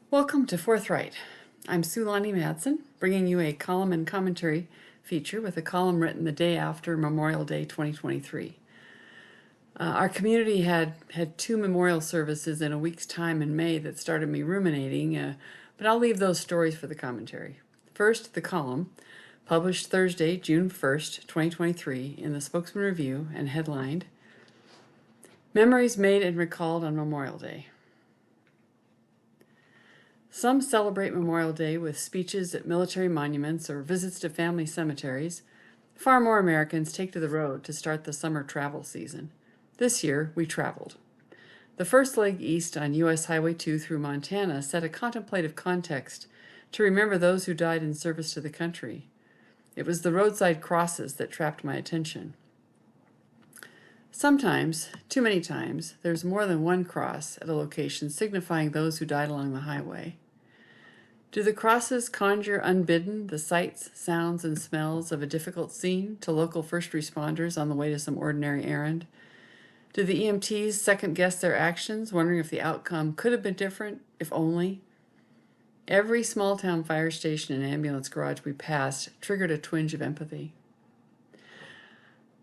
Welcome to Forthright. I'm Sue Lonnie Madsen, bringing you a column and commentary feature with a column written the day after Memorial Day 2023. Our community had two memorial services in a week's time in May that started me ruminating, but I'll leave those stories for the commentary. First, the column, published Thursday, June 1st, 2023, in the Spokesman Review and headlined, Memories Made and Recalled on Memorial Day. Some celebrate Memorial Day with speeches at military monuments or visits to family cemeteries. Far more Americans take to the road to start the summer travel season. This year, we traveled. The first leg east on U.S. Highway 2 through Montana set a contemplative context to remember those who died in service to the country. It was the roadside crosses that trapped my attention. Sometimes, too many times, there's more than one cross at a location signifying those who died along the highway. Do the crosses conjure unbidden the sights, sounds, and smells of a difficult scene to local first responders on the way to some ordinary errand? Do the EMTs second-guess their actions, wondering if the outcome could have been different, if only? Every small-town fire station and ambulance garage we passed triggered a twinge of empathy.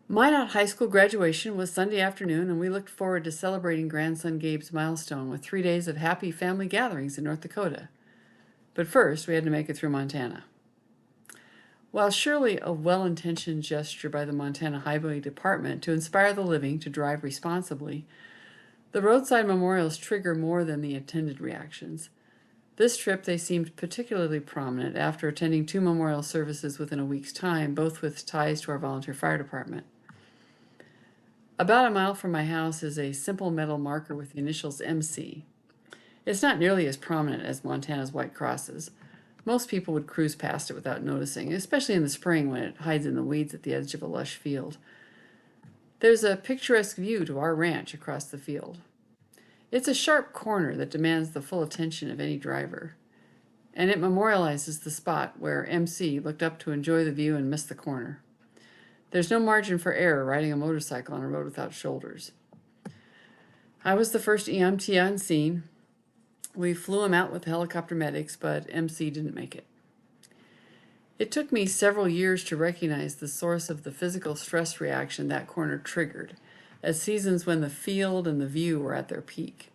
Minot High School graduation was Sunday afternoon, and we looked forward to celebrating grandson Gabe's milestone with 3 days of happy family gatherings in North Dakota. But first, we had to make it through Montana. While surely a well-intentioned gesture by the Montana Highway Department to inspire the living to drive responsibly, the roadside memorials trigger more than the intended reactions. This trip, they seemed particularly prominent after attending two memorial services within a week's time, both with ties to our volunteer fire department. About a mile from my house is a simple metal marker with the initials MC. It's not nearly as prominent as Montana's white crosses. Most people would cruise past it without noticing, especially in the spring when it hides in the weeds at the edge of a lush field. There's a picturesque view to our ranch across the field. It's a sharp corner that demands the full attention of any driver, and it memorializes the spot where MC looked up to enjoy the view and missed the corner. There's no margin for error riding a motorcycle on a road without shoulders. I was the first EMT on scene. We flew him out with helicopter medics, but MC didn't make it. It took me several years to recognize the source of the physical stress reaction that corner triggered, at seasons when the field and the view were at their peak.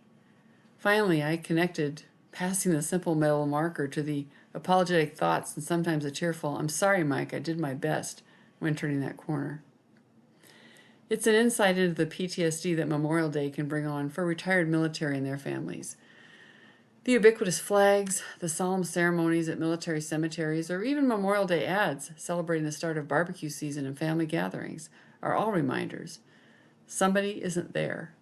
Finally, I connected passing the simple metal marker to the apologetic thoughts and sometimes a tearful, "I'm sorry, Mike, I did my best," when turning that corner. It's an insight into the PTSD that Memorial Day can bring on for retired military and their families. The ubiquitous flags, the solemn ceremonies at military cemeteries, or even Memorial Day ads celebrating the start of barbecue season and family gatherings are all reminders. Somebody isn't there.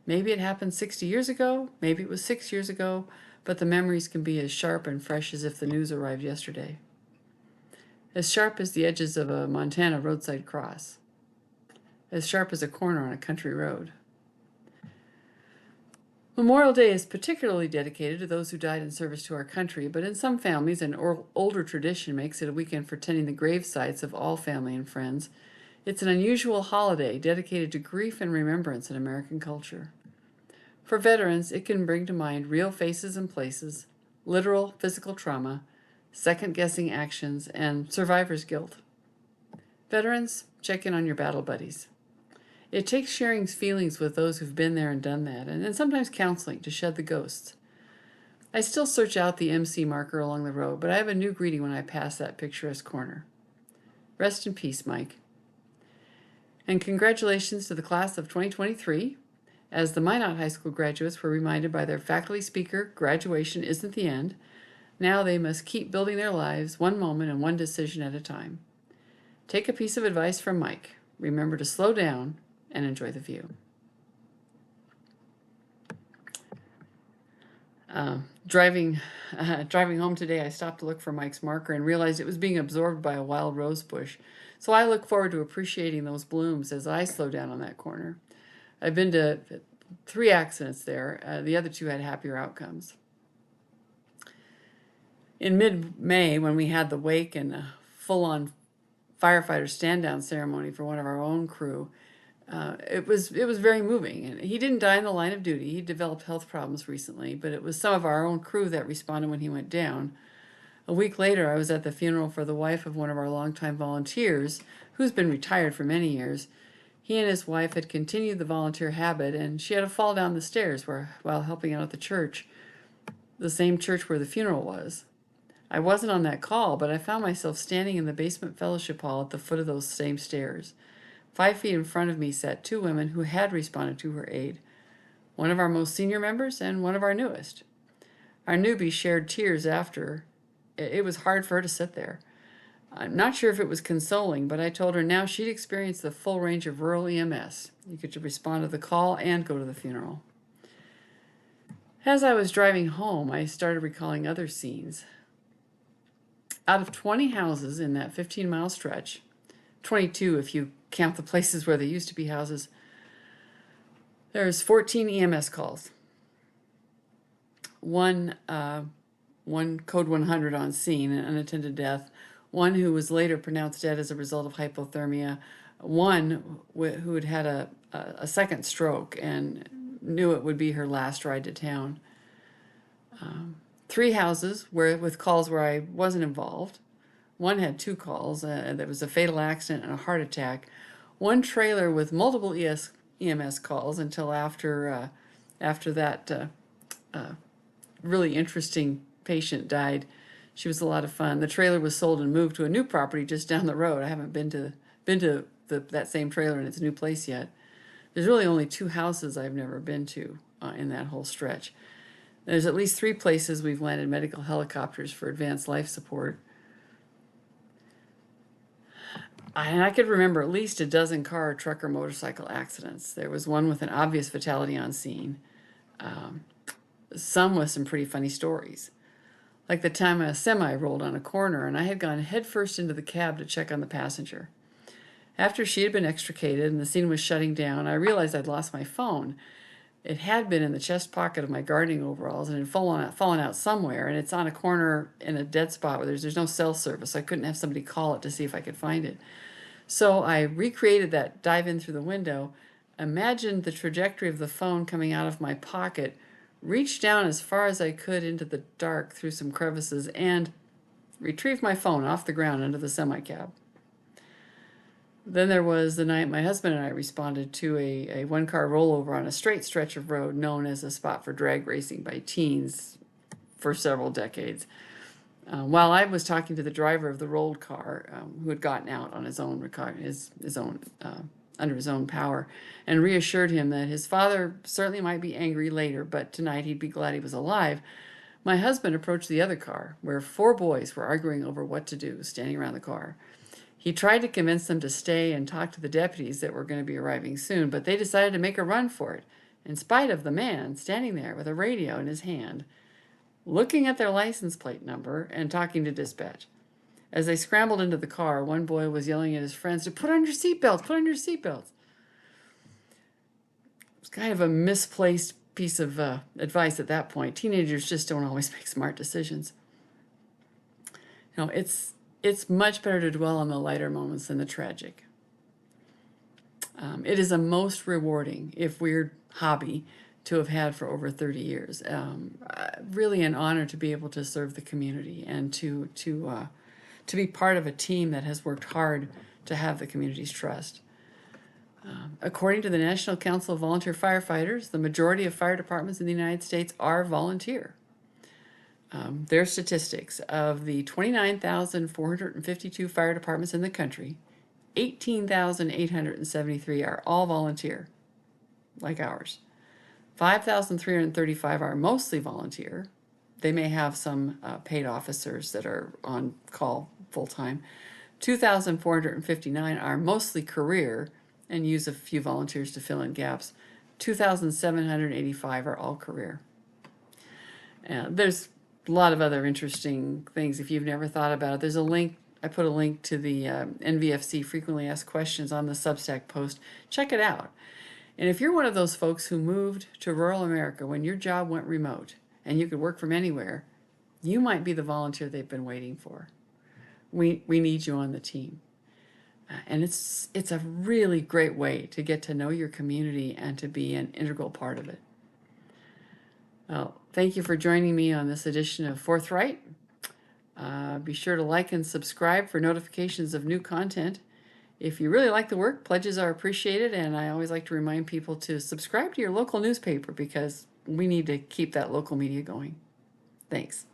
Maybe it happened 60 years ago, maybe it was 6 years ago, but the memories can be as sharp and fresh as if the news arrived yesterday. As sharp as the edges of a Montana roadside cross. As sharp as a corner on a country road. Memorial Day is particularly dedicated to those who died in service to our country, but in some families, an older tradition makes it a weekend for tending the grave sites of all family and friends. It's an unusual holiday dedicated to grief and remembrance in American culture. For veterans, it can bring to mind real faces and places, literal physical trauma, second-guessing actions, and survivor's guilt. Veterans, check in on your battle buddies. It takes sharing feelings with those who've been there and done that, and sometimes counseling to shed the ghosts. I still search out the MC marker along the road, but I have a new greeting when I pass that picturesque corner. Rest in peace, Mike. And congratulations to the class of 2023. As the Minot High School graduates were reminded by their faculty speaker, graduation isn't the end. Now they must keep building their lives one moment and one decision at a time. Take a piece of advice from Mike. Remember to slow down and enjoy the view. Driving home today, I stopped to look for Mike's marker and realized it was being absorbed by a wild rose bush. So I look forward to appreciating those blooms as I slow down on that corner. I've been to 3 accidents there. The other 2 had happier outcomes. In mid-May, when we had the wake and a full-on firefighter stand-down ceremony for one of our own crew, It was very moving. And he didn't die in the line of duty. He developed health problems recently, but it was some of our own crew that responded when he went down. A week later, I was at the funeral for the wife of one of our longtime volunteers, who's been retired for many years. He and his wife had continued the volunteer habit, and she had a fall down the stairs while helping out at the church, the same church where the funeral was. I wasn't on that call, but I found myself standing in the basement fellowship hall at the foot of those same stairs. 5 feet in front of me sat two women who had responded to her aid, one of our most senior members and one of our newest. Our newbie shared tears after. It was hard for her to sit there. I'm not sure if it was consoling, but I told her now she'd experienced the full range of rural EMS. You could respond to the call and go to the funeral. As I was driving home, I started recalling other scenes. Out of 20 houses in that 15-mile stretch, 22 if you count the places where there used to be houses, there's 14 EMS calls. One code 100 on scene, an unattended death. One who was later pronounced dead as a result of hypothermia. One who had had a second stroke and knew it would be her last ride to town. 3 houses with calls where I wasn't involved. One had 2 calls. There was a fatal accident and a heart attack. One trailer with multiple EMS calls until after that really interesting patient died. She was a lot of fun. The trailer was sold and moved to a new property just down the road. I haven't been to that same trailer in its new place yet. There's really only 2 houses I've never been to in that whole stretch. There's at least 3 places we've landed medical helicopters for advanced life support. And I could remember at least a dozen car, truck, or motorcycle accidents. There was one with an obvious fatality on scene. Some with some pretty funny stories. Like the time a semi rolled on a corner and I had gone headfirst into the cab to check on the passenger. After she had been extricated and the scene was shutting down, I realized I'd lost my phone. It had been in the chest pocket of my gardening overalls and had fallen out somewhere, and it's on a corner in a dead spot where there's no cell service. So I couldn't have somebody call it to see if I could find it. So I recreated that dive in through the window, imagined the trajectory of the phone coming out of my pocket, reached down as far as I could into the dark through some crevices, and retrieved my phone off the ground under the semi-cab. Then there was the night my husband and I responded to a one-car rollover on a straight stretch of road known as a spot for drag racing by teens for several decades. While I was talking to the driver of the rolled car, who had gotten out on his own under his own power, and reassured him that his father certainly might be angry later, but tonight he'd be glad he was alive, my husband approached the other car, where 4 boys were arguing over what to do, standing around the car. He tried to convince them to stay and talk to the deputies that were going to be arriving soon, but they decided to make a run for it, in spite of the man standing there with a radio in his hand, looking at their license plate number and talking to dispatch. As they scrambled into the car, one boy was yelling at his friends to put on your seatbelts, put on your seatbelts. It was kind of a misplaced piece of advice at that point. Teenagers just don't always make smart decisions. It's much better to dwell on the lighter moments than the tragic. It is a most rewarding, if weird, hobby to have had for over 30 years. Really an honor to be able to serve the community and to be part of a team that has worked hard to have the community's trust. According to the National Council of Volunteer Firefighters, the majority of fire departments in the United States are volunteer. Their statistics of the 29,452 fire departments in the country, 18,873 are all volunteer, like ours. 5,335 are mostly volunteer. They may have some paid officers that are on call full-time. 2,459 are mostly career and use a few volunteers to fill in gaps. 2,785 are all career. There's a lot of other interesting things if you've never thought about it. There's a link. I put a link to the NVFC frequently asked questions on the Substack post. Check it out. And if you're one of those folks who moved to rural America when your job went remote and you could work from anywhere, you might be the volunteer they've been waiting for. We need you on the team. And it's a really great way to get to know your community and to be an integral part of it. Well, thank you for joining me on this edition of Forthright. Be sure to like and subscribe for notifications of new content. If you really like the work, pledges are appreciated, and I always like to remind people to subscribe to your local newspaper because we need to keep that local media going. Thanks.